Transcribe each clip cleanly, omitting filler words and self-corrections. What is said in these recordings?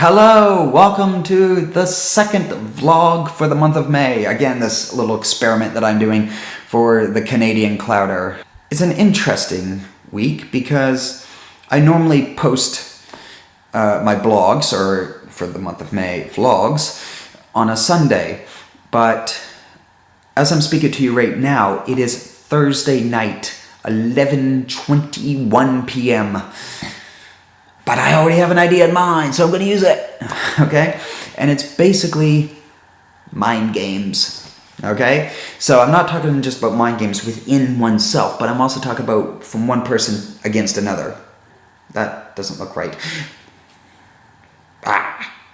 Hello, welcome to the second vlog for the month of May. Again, this little experiment that I'm doing for the Canadian Clouder. It's an interesting week because I normally post my blogs, or for the month of May, vlogs, on a Sunday. But as I'm speaking to you right now, it is Thursday night, 11:21 p.m. But I already have an idea in mind, so I'm going to use it, okay? And it's basically mind games, okay? So I'm not talking just about mind games within oneself, but I'm also talking about from one person against another. That doesn't look right.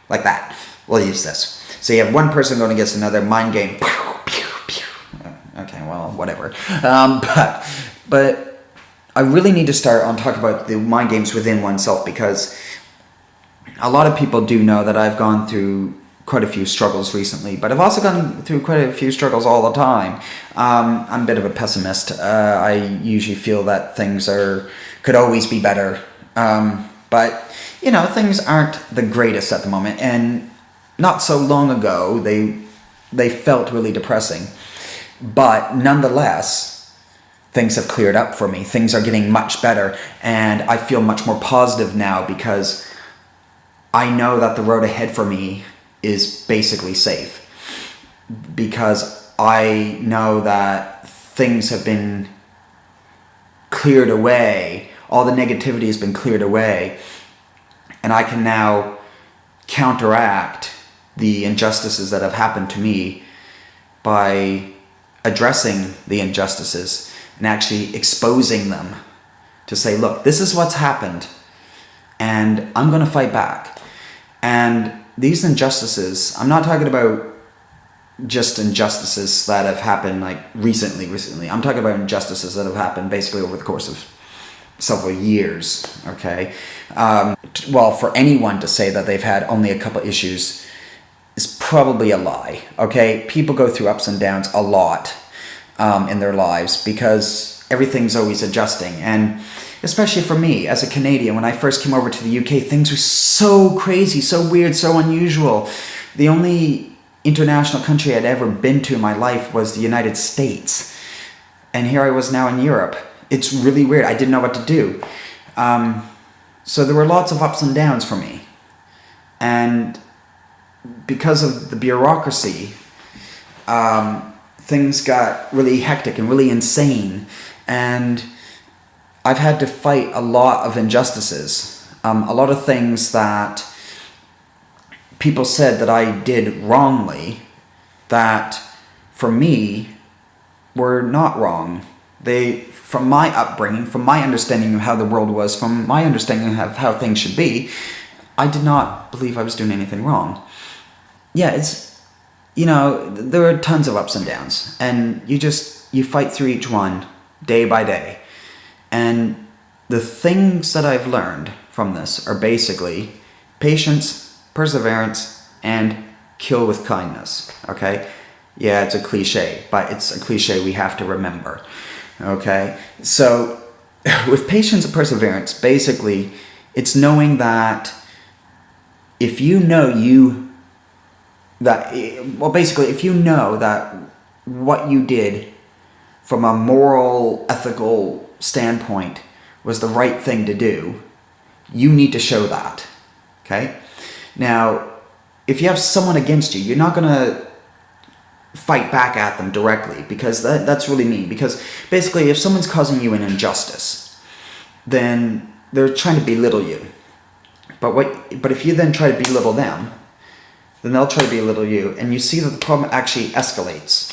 Like that. We'll use this. So you have one person going against another, mind game. Okay, well, whatever. But I really need to start on talking about the mind games within oneself, because a lot of people do know that I've gone through quite a few struggles recently, but I've also gone through quite a few struggles all the time. I'm a bit of a pessimist. I usually feel that things could always be better. But, you know, things aren't the greatest at the moment, and not so long ago, they felt really depressing. But nonetheless, things have cleared up for me. Things are getting much better, and I feel much more positive now because I know that the road ahead for me is basically safe. Because I know that things have been cleared away, all the negativity has been cleared away, and I can now counteract the injustices that have happened to me by addressing the injustices and actually exposing them to say, look, this is what's happened, and I'm going to fight back. And these injustices, I'm not talking about just injustices that have happened like recently. I'm talking about injustices that have happened basically over the course of several years, okay? Well, for anyone to say that they've had only a couple issues is probably a lie, okay? People go through ups and downs a lot in their lives because everything's always adjusting. And especially for me as a Canadian, when I first came over to the UK, things were so crazy, so weird, so unusual. The only international country I'd ever been to in my life was the United States. And here I was now in Europe. It's really weird. I didn't know what to do. So there were lots of ups and downs for me. And because of the bureaucracy, things got really hectic and really insane, and I've had to fight a lot of injustices, a lot of things that people said that I did wrongly, that for me were not wrong. From my upbringing, from my understanding of how the world was, from my understanding of how things should be, I did not believe I was doing anything wrong. Yeah, you know, there are tons of ups and downs, and you fight through each one day by day. And the things that I've learned from this are basically patience, perseverance, and kill with kindness, okay? Yeah, it's a cliche, but it's a cliche we have to remember, okay? So with patience and perseverance, basically, it's knowing that if you know if you know that what you did from a moral, ethical standpoint was the right thing to do, you need to show that, okay? Now, if you have someone against you, you're not going to fight back at them directly, because that's really mean. Because basically, if someone's causing you an injustice, then they're trying to belittle you. But if you then try to belittle them, then they'll try to belittle you, and you see that the problem actually escalates,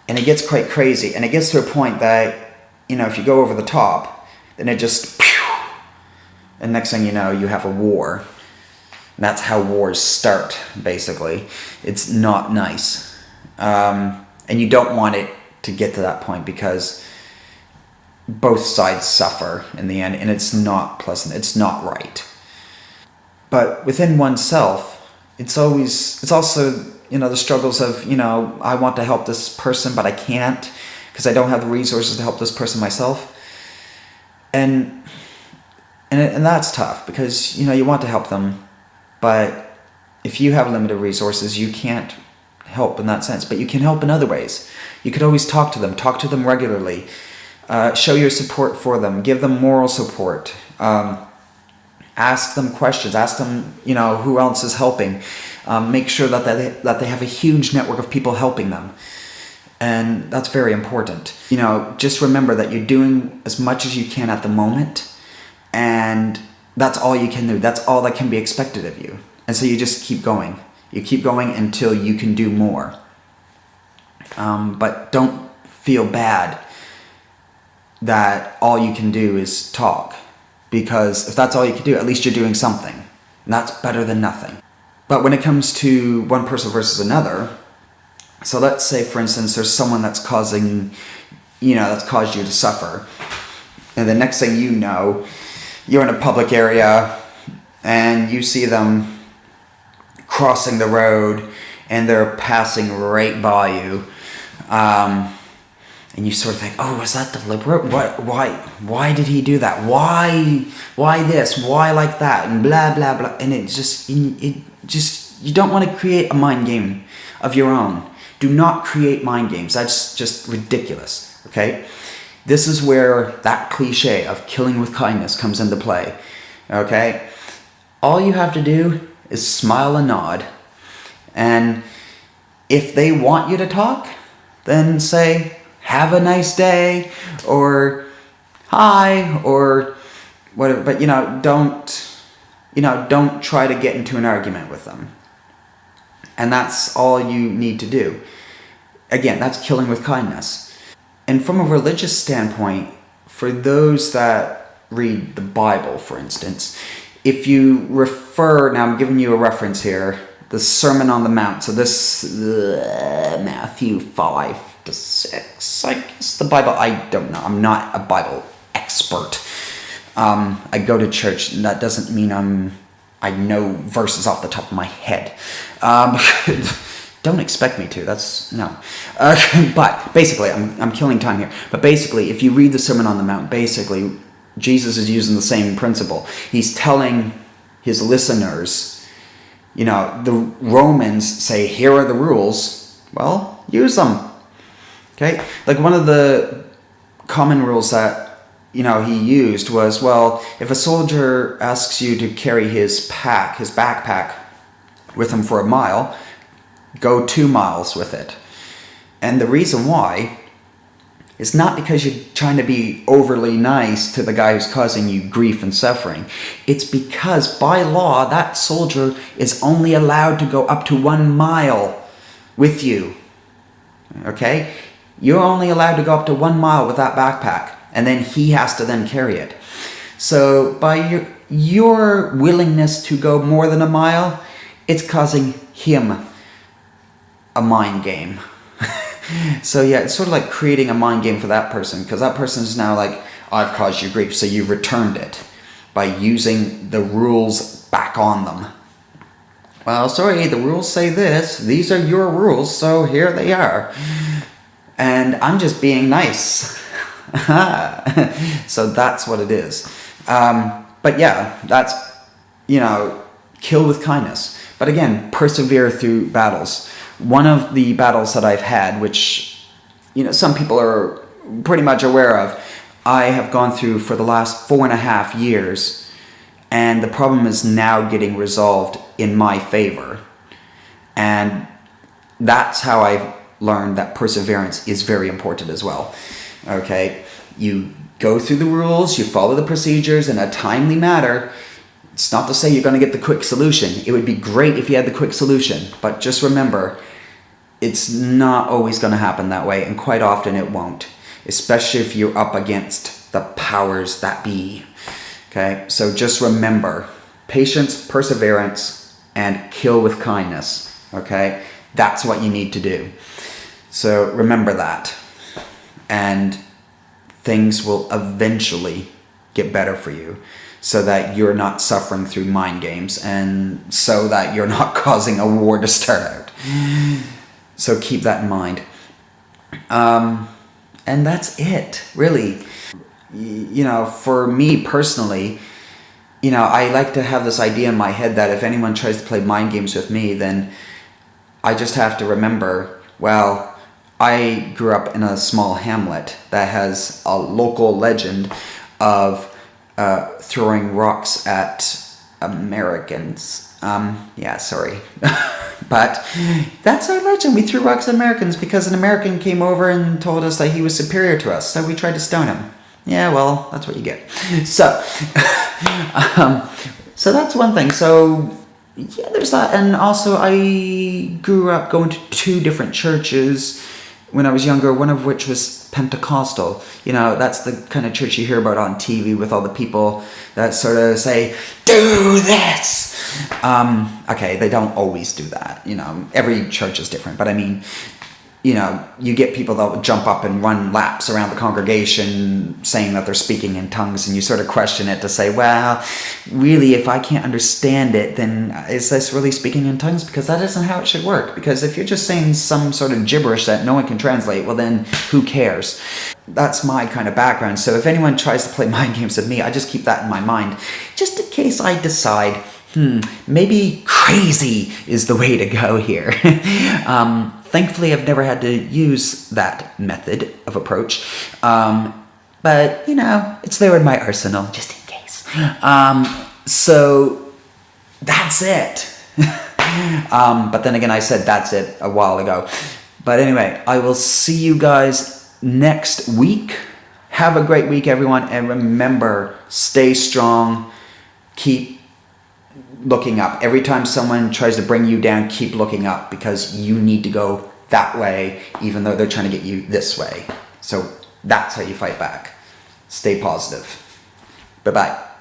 and it gets quite crazy, and it gets to a point that, you know, if you go over the top, then it just, and next thing you know, you have a war. And that's how wars start, basically. It's not nice. And you don't want it to get to that point, because both sides suffer in the end, and it's not pleasant, it's not right. But within oneself, it's also, you know, the struggles of, you know, I want to help this person, but I can't because I don't have the resources to help this person myself. And that's tough, because, you know, you want to help them, but if you have limited resources, you can't help in that sense, but you can help in other ways. You could always talk to them regularly, show your support for them, give them moral support, ask them questions, ask them, who else is helping. Make sure that they have a huge network of people helping them. And that's very important. Just remember that you're doing as much as you can at the moment, and that's all you can do. That's all that can be expected of you. And so you just keep going. You keep going until you can do more. But don't feel bad that all you can do is talk. Because if that's all you can do, at least you're doing something. And that's better than nothing. But when it comes to one person versus another, so let's say, for instance, there's someone that's caused you to suffer. And the next thing you know, you're in a public area and you see them crossing the road and they're passing right by you. And you sort of think, oh, was that deliberate? Why did he do that? Why this? Why like that? And blah, blah, blah. And you don't want to create a mind game of your own. Do not create mind games. That's just ridiculous, okay? This is where that cliche of killing with kindness comes into play, okay? All you have to do is smile and nod. And if they want you to talk, then say, have a nice day, or hi, or whatever. But, don't try to get into an argument with them. And that's all you need to do. Again, that's killing with kindness. And from a religious standpoint, for those that read the Bible, for instance, if you refer, now I'm giving you a reference here, the Sermon on the Mount. So this, Matthew 5 to 6, I guess the Bible, I don't know. I'm not a Bible expert. I go to church, and that doesn't mean I know verses off the top of my head. Don't expect me to. That's no. But basically, I'm killing time here. But basically, if you read the Sermon on the Mount, basically, Jesus is using the same principle. He's telling his listeners, the Romans say, here are the rules. Well, use them. Okay? Like one of the common rules that he used was, well, if a soldier asks you to carry his backpack with him for a mile, go 2 miles with it. And the reason why is not because you're trying to be overly nice to the guy who's causing you grief and suffering. It's because by law, that soldier is only allowed to go up to 1 mile with you. Okay? You're only allowed to go up to 1 mile with that backpack. And then he has to then carry it. So by your willingness to go more than 1 mile, it's causing him a mind game. So yeah, it's sort of like creating a mind game for that person, because that person is now like, I've caused you grief, so you returned it by using the rules back on them. Well, sorry, the rules say this. These are your rules, so here they are. And I'm just being nice. So that's what it is. But yeah, that's, kill with kindness. But again, persevere through battles. One of the battles that I've had, which, some people are pretty much aware of, I have gone through for the last 4.5 years, and the problem is now getting resolved in my favor. And that's how I've learned that perseverance is very important as well. Okay? You go through the rules, you follow the procedures in a timely manner. It's not to say you're going to get the quick solution. It would be great if you had the quick solution, but just remember, it's not always going to happen that way, and quite often it won't, especially if you're up against the powers that be. Okay, so just remember, patience, perseverance, and kill with kindness. Okay, that's what you need to do. So remember that, and things will eventually get better for you, so that you're not suffering through mind games, and so that you're not causing a war to start out. So keep that in mind. And that's it, really. For me personally, I like to have this idea in my head that if anyone tries to play mind games with me, then I just have to remember, well, I grew up in a small hamlet that has a local legend of throwing rocks at Americans. Yeah, sorry. But that's our legend. We threw rocks at Americans because an American came over and told us that he was superior to us, so we tried to stone him. Yeah, well, that's what you get. So, so that's one thing. So, yeah, there's that. And also, I grew up going to 2 different churches when I was younger, one of which was Pentecostal. That's the kind of church you hear about on TV with all the people that sort of say, do this. Okay, they don't always do that. Every church is different. But I mean, you get people that will jump up and run laps around the congregation saying that they're speaking in tongues, and you sort of question it to say, well, really, if I can't understand it, then is this really speaking in tongues? Because that isn't how it should work. Because if you're just saying some sort of gibberish that no one can translate, well, then who cares? That's my kind of background. So if anyone tries to play mind games with me, I just keep that in my mind, just in case I decide, maybe crazy is the way to go here. Thankfully, I've never had to use that method of approach. But, it's there in my arsenal, just in case. So, that's it. But then again, I said that's it a while ago. But anyway, I will see you guys next week. Have a great week, everyone. And remember, stay strong. Keep looking up. Every time someone tries to bring you down, keep looking up, because you need to go that way, even though they're trying to get you this way. So that's how you fight back. Stay positive. Bye-bye.